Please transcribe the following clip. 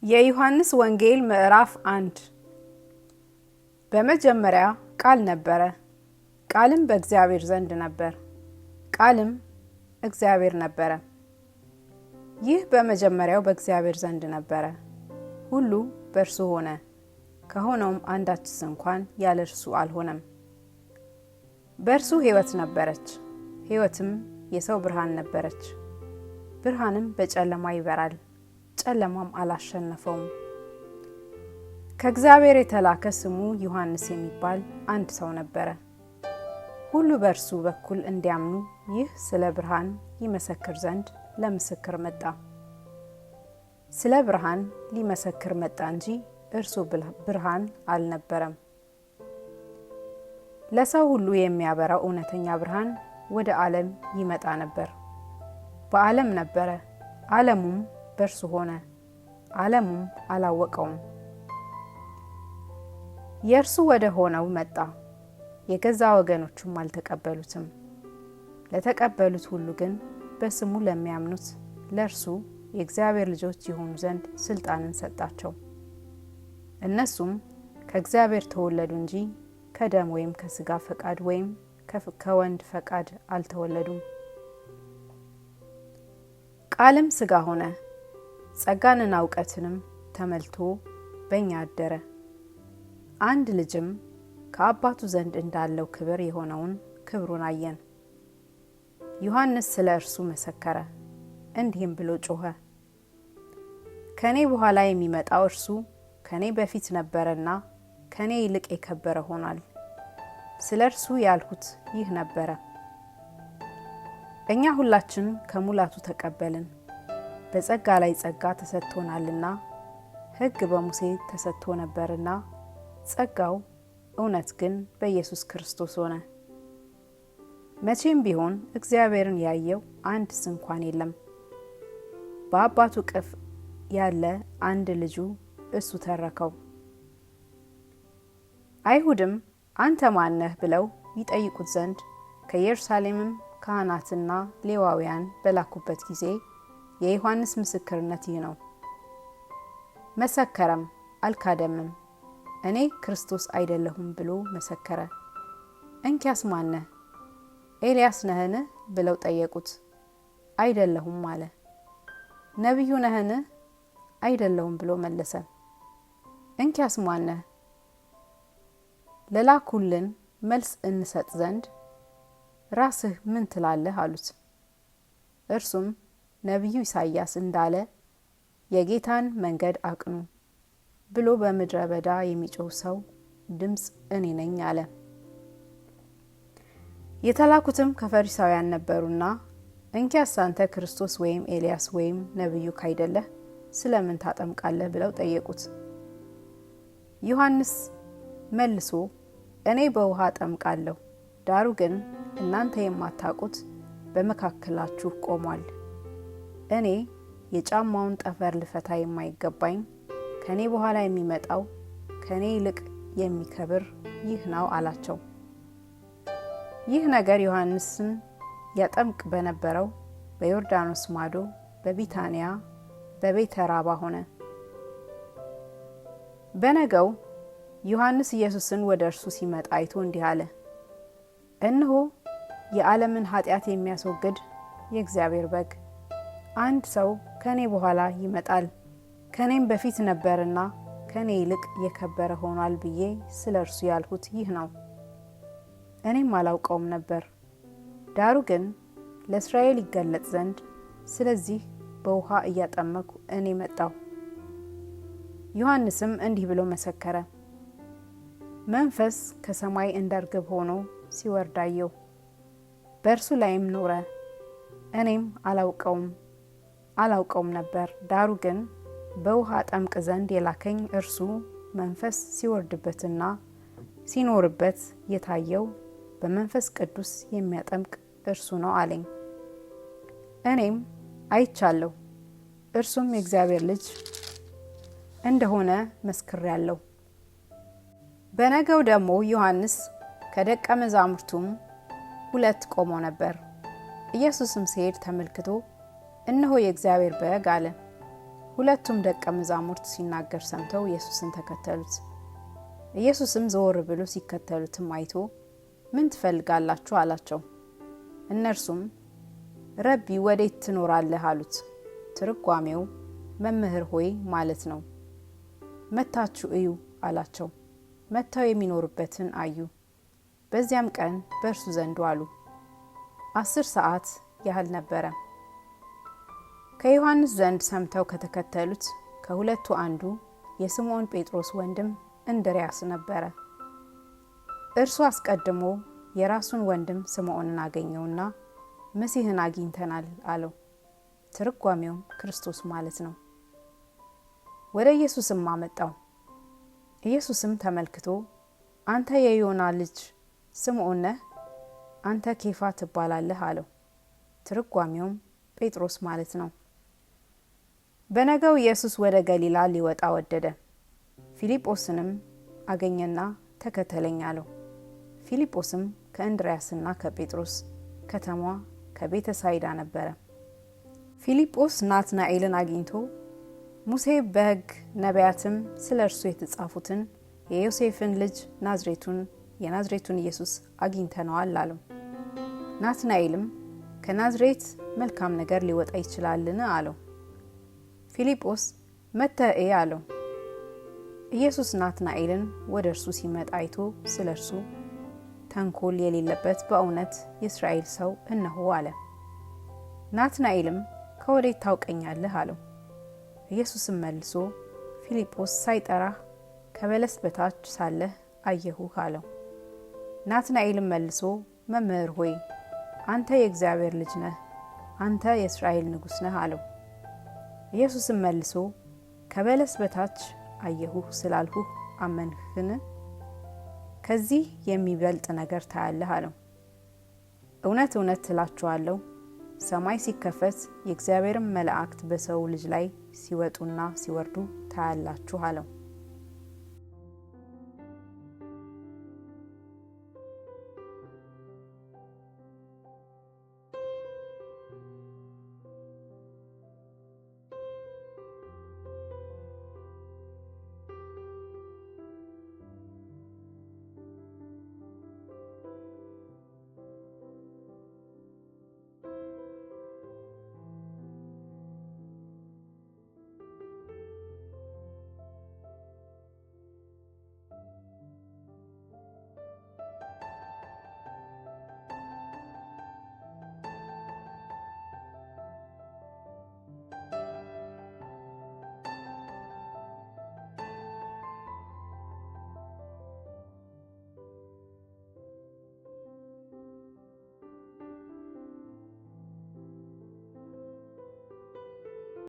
የዮሐንስ ወንጌል ምዕራፍ 1 በመጀመሪያ ቃል ነበረ፣ ቃልም በእግዚአብሔር ዘንድ ነበር፣ ቃልም እግዚአብሔር ነበረ። ይህ በመጀመሪያው በእግዚአብሔር ዘንድ ነበረ። ሁሉ በእርሱ ሆነ፣ ከሆነውም አንዳችስ እንኳን ያለ እርሱ አልሆነም። በእርሱ ሕይወት ነበረች፣ ሕይወትም የሰው ብርሃን ነበረች። ብርሃንም በጨለማ ይበራል፣ ጨለማም አላሸነፈውም። ከእግዚአብሔር የተላከ ስሙ ዮሐንስ የሚባል አንድ ሰው ነበረ። ሁሉ በእርሱ በኩል እንዲያምኑ ይህ ስለ ብርሃን ይመሰክር ዘንድ ለምስክር መጣ። ስለ ብርሃን ሊመሰክር መጣ እንጂ እርሱ ብርሃን አልነበረም። ለሰው ሁሉ የሚያበራው እውነተኛ ብርሃን ወደ ዓለም ይመጣ ነበር። በዓለም ነበረ፣ ዓለሙም በእርሱ ሆነ፣ ዓለሙም አላወቀውም። የእርሱ ወደ ሆነው መጣ፣ የገዛ ወገኖቹም አልተቀበሉትም። ለተቀበሉት ሁሉ ግን በስሙ ለሚያምኑት ለእርሱ የእግዚአብሔር ልጆች የሆኑ ዘንድ ስልጣንን ሰጣቸው። እነሱም ከእግዚአብሔር ተወለዱ እንጂ ከደም ወይም ከሥጋ ፈቃድ ወይም ከወንድ ፈቃድ አልተወለዱም። ቃልም ሥጋ ሆነ፣ ጸጋንና እውቀትንም ተመልቶ በእኛ አደረ። አንድ ልጅም ከአባቱ ዘንድ እንዳለው ክብር የሆነውን ክብሩን አየን። ዮሐንስ ስለ እርሱ መሰከረ፣ እንዲህም ብሎ ጮኸ፣ ከኔ በኋላ የሚመጣው እርሱ ከኔ በፊት ነበረና ከኔ ይልቅ የከበረ ሆኗል። ስለ እርሱ ያልሁት ይህ ነበረ። እኛ ሁላችን ከሙላቱ ተቀበልን፣ በጸጋ ላይ ጸጋ ተሰጥቶናልና። ሕግ በሙሴ ተሰጥቶ ነበርና ጸጋው እውነት ግን በኢየሱስ ክርስቶስ ሆነ። መቼም ቢሆን እግዚአብሔርን ያየው አንድስ እንኳን የለም። በአባቱ እቅፍ ያለ አንድ ልጁ እሱ ተረከው። አይሁድም አንተ ማን ነህ ብለው ይጠይቁት ዘንድ ከኢየሩሳሌምም ካህናትና ሌዋውያን በላኩበት ጊዜ የዮሐንስ ምስክርነት ይህ ነው። መሰከረም፣ አልካደምም። እኔ ክርስቶስ አይደለሁም ብሎ መሰከረ። እንኪያስ ማን ነህ? ኤልያስ ነህን ብለው ጠየቁት። አይደለሁም አለ። ነቢዩ ነህን? አይደለሁም ብሎ መለሰ። እንኪያስ ማን ነህ? ለላኩልን መልስ እንሰጥ ዘንድ ራስህ ምን ትላለህ አሉት። እርሱም ነቢዩ ኢሳይያስ እንዳለ የጌታን መንገድ አቅኑ ብሎ በምድረ በዳ የሚጮህ ሰው ድምፅ እኔ ነኝ አለ። የተላኩትም ከፈሪሳውያን ነበሩና እንኪያስ አንተ ክርስቶስ ወይም ኤልያስ ወይም ነቢዩ ካይደለህ ስለምን ታጠምቃለህ ብለው ጠየቁት። ዮሐንስ መልሶ እኔ በውሃ አጠምቃለሁ፣ ዳሩ ግን እናንተ የማታውቁት በመካከላችሁ ቆሟል። እኔ የጫማውን ጠፈር ልፈታ የማይገባኝ ከኔ በኋላ የሚመጣው ከኔ ይልቅ የሚከብር ይህ ነው አላቸው። ይህ ነገር ዮሐንስን ያጠምቅ በነበረው በዮርዳኖስ ማዶ በቢታንያ በቤተ ራባ ሆነ። በነገው ዮሐንስ ኢየሱስን ወደ እርሱ ሲመጣ አይቶ እንዲህ አለ፣ እነሆ የዓለምን ኃጢአት የሚያስወግድ የእግዚአብሔር በግ። አንድ ሰው ከኔ በኋላ ይመጣል፣ ከኔም በፊት ነበርና ከኔ ይልቅ የከበረ ሆኗል ብዬ ስለ እርሱ ያልሁት ይህ ነው። እኔም አላውቀውም ነበር፣ ዳሩ ግን ለእስራኤል ይገለጥ ዘንድ ስለዚህ በውሃ እያጠመኩ እኔ መጣሁ። ዮሐንስም እንዲህ ብሎ መሰከረ፣ መንፈስ ከሰማይ እንደ ርግብ ሆኖ ሲወርድ አየሁ፣ በእርሱ ላይም ኖረ። እኔም አላውቀውም ነበር፣ ዳሩ ግን በውሃ አጠምቅ ዘንድ የላከኝ እርሱ መንፈስ ሲወርድበትና ሲኖርበት የታየው በመንፈስ ቅዱስ የሚያጠምቅ እርሱ ነው አለኝ። እኔም አይቻለሁ፣ እርሱም የእግዚአብሔር ልጅ እንደሆነ መስክሬአለሁ። በነገው ደግሞ ዮሐንስ ከደቀ መዛሙርቱም 2 ቆመው ነበር። ኢየሱስም ሲሄድ ተመልክቶ እነሆ የእግዚአብሔር በግ አለ። ሁለቱም ደቀ መዛሙርት ሲናገር ሰምተው ኢየሱስን ተከተሉት። ኢየሱስም ዘወር ብሎ ሲከተሉትም አይቶ ምን ትፈልጋላችሁ አላቸው። እነርሱም ረቢ ወዴት ትኖራለህ አሉት። ትርጓሜው መምህር ሆይ ማለት ነው። መታችሁ እዩ አላቸው። መጥተው የሚኖርበትን አዩ። በዚያም ቀን በእርሱ ዘንድ ዋሉ። 10 ሰዓት ያህል ነበረ። ከዮሐንስ ዘንድ ሰምተው ከተከተሉት ከሁለቱ አንዱ የስምዖን ጴጥሮስ ወንድም እንድርያስ ነበረ። እርሱ አስቀድሞ የራሱን ወንድም ስምዖንን አገኘውና መሲህን አግኝተናል አለው። ትርጓሜውም ክርስቶስ ማለት ነው። ወደ ኢየሱስም አመጣው። ኢየሱስም ተመልክቶ አንተ የዮና ልጅ ስምዖን ነህ፣ አንተ ኬፋ ትባላለህ አለው። ትርጓሜውም ጴጥሮስ ማለት ነው። በነገው ኢየሱስ ወደ ገሊላ ሊወጣ ወደደ። ፊልጶስንም አገኘና ተከተለኝ አለው። ፊልጶስም ከእንድርያስና ከጴጥሮስ ከተማዋ ከቤተ ሳይዳ ነበረ። ፊልጶስ ናትናኤልን አግኝቶ ሙሴ በሕግ ነቢያትም ስለ እርሱ የተጻፉትን የዮሴፍን ልጅ የናዝሬቱን ኢየሱስ አግኝተነዋል አለው። ናትናኤልም ከናዝሬት መልካም ነገር ሊወጣ ይችላልን አለው። ፊልጶስ መጥተህ እይ አለው። ኢየሱስ ናትናኤልን ወደ እርሱ ሲመጣ አይቶ ስለ እርሱ ተንኮል የሌለበት በእውነት የእስራኤል ሰው እነሆ አለ። ናትናኤልም ከወዴት ታውቀኛለህ አለው። ኢየሱስም መልሶ ፊልጶስ ሳይጠራህ ከበለስ በታች ሳለህ አየሁህ አለው። ናትናኤልም መልሶ መምህር ሆይ አንተ የእግዚአብሔር ልጅ ነህ፣ አንተ የእስራኤል ንጉሥ ነህ አለው። ኢየሱስም መልሶ ከበለስ በታች አየሁህ ስላልሁህ አመንህን? ከዚህ የሚበልጥ ነገር ታያለህ አለው። እውነት እውነት እላችኋለሁ ሰማይ ሲከፈት የእግዚአብሔርን መላእክት በሰው ልጅ ላይ ሲወጡና ሲወርዱ ታያላችሁ አለው።